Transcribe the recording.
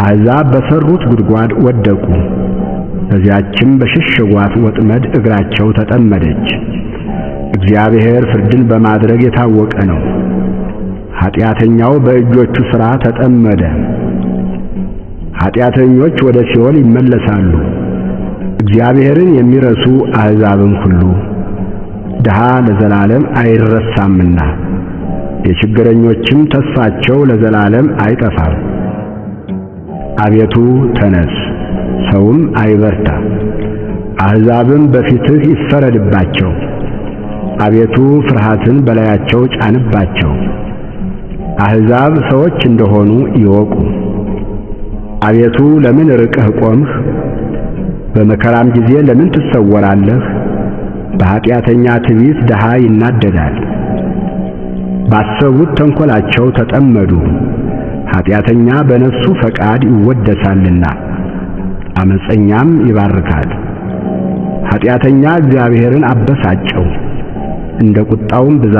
አሕዛብ በሠሩት ጉድጓድ ወደቁ። በዚያችም በሸሸጓት ወጥመድ እግራቸው ተጠመደች። እግዚአብሔር ፍርድን በማድረግ የታወቀ ነው። ኃጢአተኛው በእጆቹ ሥራ ተጠመደ። ኃጢአተኞች ወደ ሲኦል ይመለሳሉ። እግዚአብሔርን የሚረሱ አሕዛብም ሁሉ ድሃ ለዘላለም አይረሳምና የችግረኞችም ተስፋቸው ለዘላለም አይጠፋም። አቤቱ ተነስ፣ ሰውም አይበርታ፣ አሕዛብም በፊትህ ይፈረድባቸው። አቤቱ ፍርሃትን በላያቸው ጫንባቸው፣ አሕዛብ ሰዎች እንደሆኑ ይወቁ። አቤቱ ለምን ርቀህ ቆምህ? በመከራም ጊዜ ለምን ትሰወራለህ? በኃጢአተኛ ትዕቢት ድሃ ይናደዳል። ባሰቡት ተንኰላቸው ተጠመዱ። ኃጢአተኛ በነፍሱ ፈቃድ ይወደሳልና ዓመፀኛም ይባርካል። ኃጢአተኛ እግዚአብሔርን አበሳጨው፣ እንደ ቁጣውም ብዛት